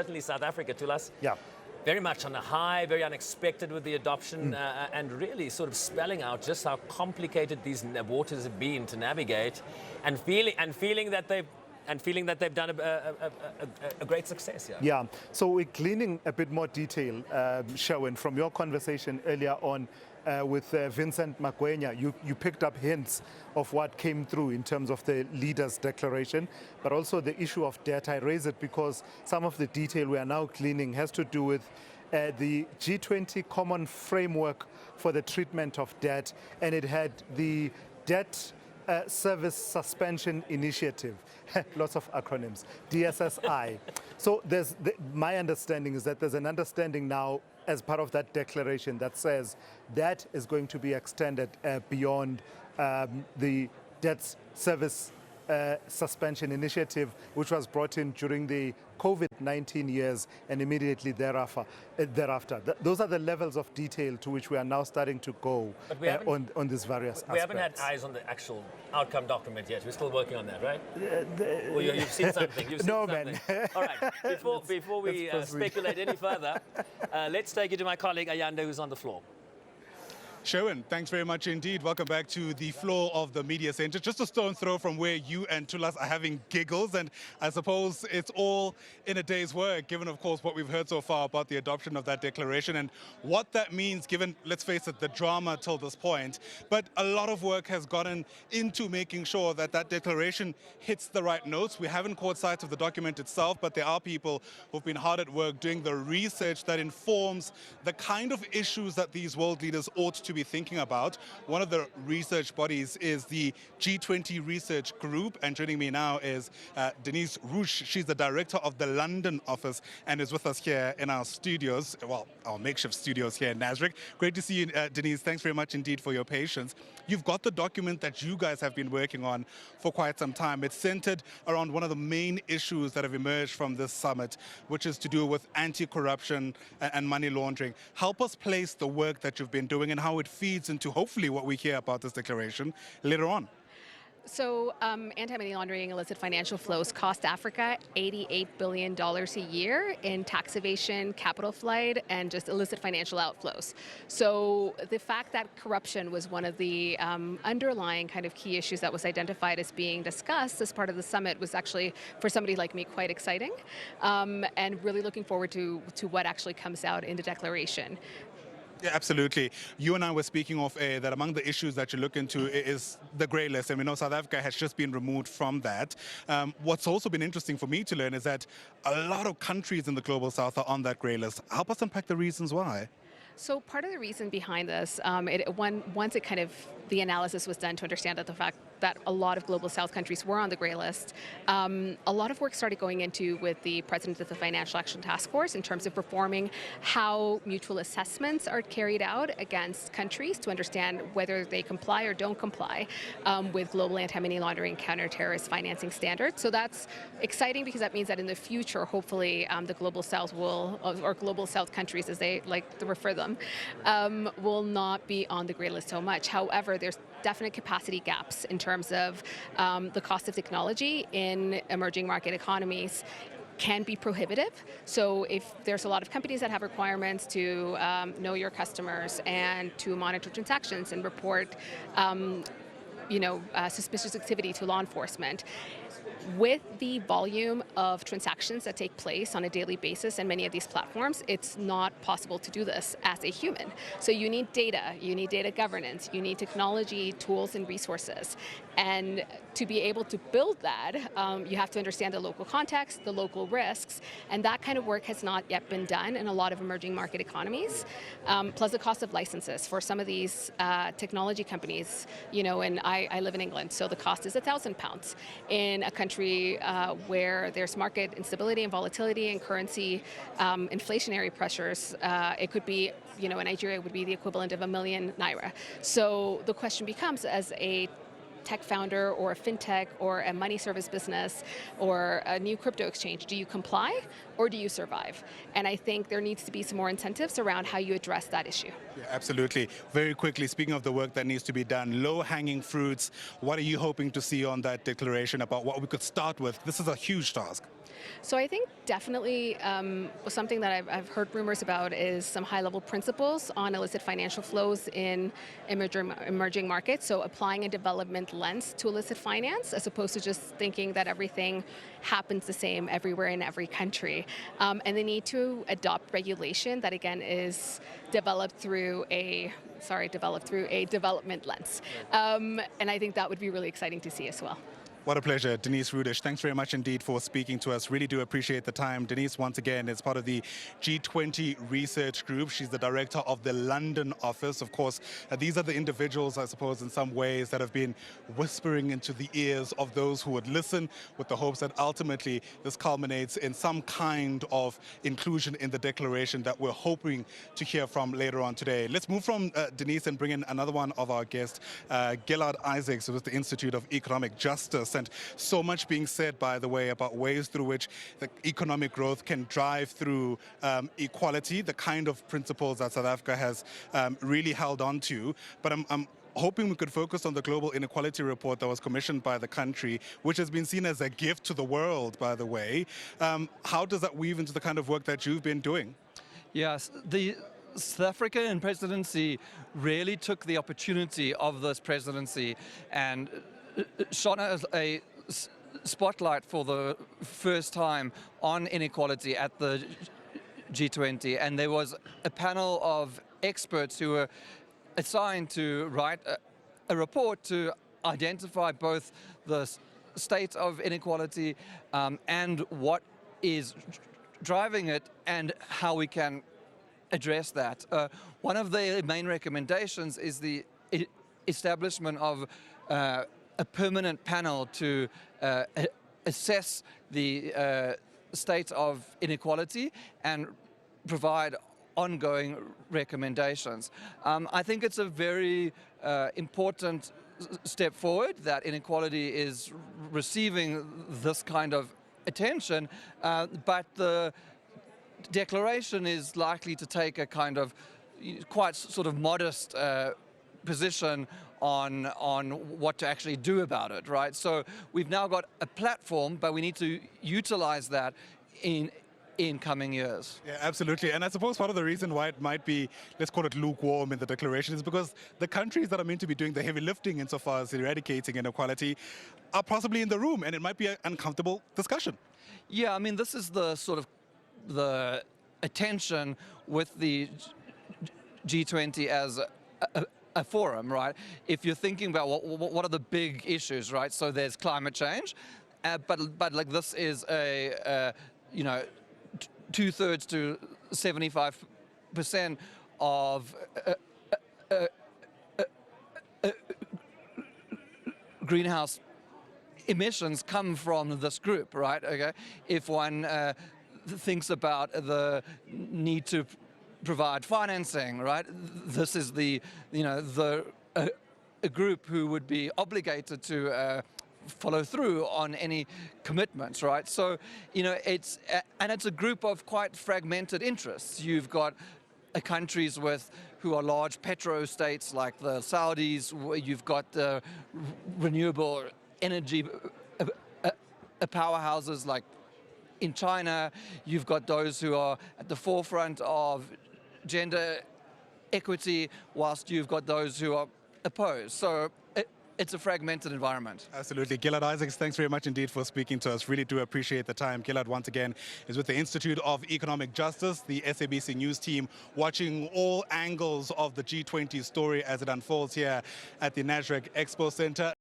certainly South Africa, to us. Yeah. Very much on a high, very unexpected with the adoption, and really sort of spelling out just how complicated these waters have been to navigate, and feeling that they've done a great success here. Yeah. So we're gleaning a bit more detail, Sherwin, from your conversation earlier on with Vincent Magwenya. You picked up hints of what came through in terms of the leaders' declaration, but also the issue of debt. I raise it because some of the detail we are now gleaning has to do with the G20 common framework for the treatment of debt, and it had the debt Service Suspension Initiative, lots of acronyms, DSSI. So my understanding is that there's an understanding now as part of that declaration that says that is going to be extended beyond the debt service suspension initiative, which was brought in during the COVID-19 years and immediately thereafter. Those are the levels of detail to which we are now starting to go on these various aspects. We haven't had eyes on the actual outcome document yet. We're still working on that, right? Well, you've seen something. No, man. All right. Before we speculate any further, let's take it to my colleague Ayanda, who's on the floor. Sherwin, thanks very much indeed. Welcome back to the floor of the media center. Just a stone throw from where you and Tulas are having giggles, and I suppose it's all in a day's work, given, of course, what we've heard so far about the adoption of that declaration and what that means, given, let's face it, the drama till this point. But a lot of work has gotten into making sure that that declaration hits the right notes. We haven't caught sight of the document itself, but there are people who've been hard at work doing the research that informs the kind of issues that these world leaders ought to be thinking about. One of the research bodies is the G20 Research Group, and joining me now is Denisse Rudich. She's the director of the London office and is with us here in our studios, well, our makeshift studios here in NASREC. Great to see you, Denisse. Thanks very much indeed for your patience. You've got the document that you guys have been working on for quite some time. It's centered around one of the main issues that have emerged from this summit, which is to do with anti-corruption and money laundering. Help us place the work that you've been doing and how it feeds into hopefully what we hear about this declaration later on. So anti-money laundering, illicit financial flows cost Africa $88 billion a year in tax evasion, capital flight, and just illicit financial outflows. So the fact that corruption was one of the underlying kind of key issues that was identified as being discussed as part of the summit was actually, for somebody like me, quite exciting, and really looking forward to what actually comes out in the declaration. Yeah, absolutely. You and I were speaking off air that among the issues that you look into is the grey list, and we know South Africa has just been removed from that. What's also been interesting for me to learn is that a lot of countries in the Global South are on that grey list. Help us unpack the reasons why. So part of the reason behind this, once it kind of, the analysis was done to understand that the fact that a lot of Global South countries were on the grey list, a lot of work started going into with the president of the Financial Action Task Force in terms of performing how mutual assessments are carried out against countries to understand whether they comply or don't comply with global anti-money laundering, counter-terrorist financing standards. So that's exciting because that means that in the future, hopefully, the Global South will, or Global South countries, as they like to refer them, will not be on the grey list so much. However, there's definite capacity gaps in terms of the cost of technology in emerging market economies can be prohibitive. So if there's a lot of companies that have requirements to know your customers and to monitor transactions and report suspicious activity to law enforcement, with the volume of transactions that take place on a daily basis in many of these platforms, it's not possible to do this as a human. So you need data governance, you need technology, tools, and resources. And to be able to build that, you have to understand the local context, the local risks, and that kind of work has not yet been done in a lot of emerging market economies. Plus the cost of licenses for some of these technology companies, and I live in England, so the cost is £1,000. In a country where there's market instability and volatility and currency inflationary pressures, it could be, in Nigeria would be the equivalent of ₦1,000,000. So the question becomes, as a tech founder or a fintech or a money service business or a new crypto exchange, do you comply or do you survive? And I think there needs to be some more incentives around how you address that issue. Yeah, absolutely. Very quickly, speaking of the work that needs to be done, low-hanging fruits, what are you hoping to see on that declaration about what we could start with? This is a huge task. So I think definitely something that I've heard rumors about is some high-level principles on illicit financial flows in emerging markets. So applying a development lens to illicit finance, as opposed to just thinking that everything happens the same everywhere in every country. And the need to adopt regulation that, again, is developed through a development lens. And I think that would be really exciting to see as well. What a pleasure. Denisse Rudich, thanks very much indeed for speaking to us. Really do appreciate the time. Denisse, once again, is part of the G20 Research Group. She's the director of the London office. Of course, these are the individuals, I suppose, in some ways that have been whispering into the ears of those who would listen, with the hopes that ultimately this culminates in some kind of inclusion in the declaration that we're hoping to hear from later on today. Let's move from Denisse and bring in another one of our guests, Gillard Isaacs, who is the Institute of Economic Justice. And so much being said, by the way, about ways through which the economic growth can drive through equality, the kind of principles that South Africa has really held on to. But I'm hoping we could focus on the Global Inequality Report that was commissioned by the country, which has been seen as a gift to the world, by the way. How does that weave into the kind of work that you've been doing? Yes, the South African presidency really took the opportunity of this presidency and shone as a spotlight for the first time on inequality at the G20, and there was a panel of experts who were assigned to write a report to identify both the state of inequality and what is driving it and how we can address that. One of the main recommendations is the establishment of a permanent panel to assess the state of inequality and provide ongoing recommendations. I think it's a very important step forward that inequality is receiving this kind of attention, but the declaration is likely to take a kind of quite sort of modest position on what to actually do about it, right? So we've now got a platform, but we need to utilize that in coming years. Yeah, absolutely. And I suppose part of the reason why it might be, let's call it lukewarm in the declaration, is because the countries that are meant to be doing the heavy lifting insofar as eradicating inequality are possibly in the room, and it might be an uncomfortable discussion. Yeah, I mean, this is the sort of the attention with the G20 as a forum, right? If you're thinking about what are the big issues, right? So there's climate change, but like this is a you know, 2/3 to 75% of greenhouse emissions come from this group, right? Okay, if one thinks about the need to provide financing, right? This is the, you know, a group who would be obligated to follow through on any commitments, right? So, you know, it's a group of quite fragmented interests. You've got countries who are large petro states like the Saudis. You've got renewable energy powerhouses like in China. You've got those who are at the forefront of gender equity, whilst you've got those who are opposed. So it's a fragmented environment. Absolutely. Gillard Isaacs, thanks very much indeed for speaking to us. Really do appreciate the time. Gillard, once again, is with the Institute of Economic Justice, the SABC News team, watching all angles of the G20 story as it unfolds here at the NASREC Expo Center.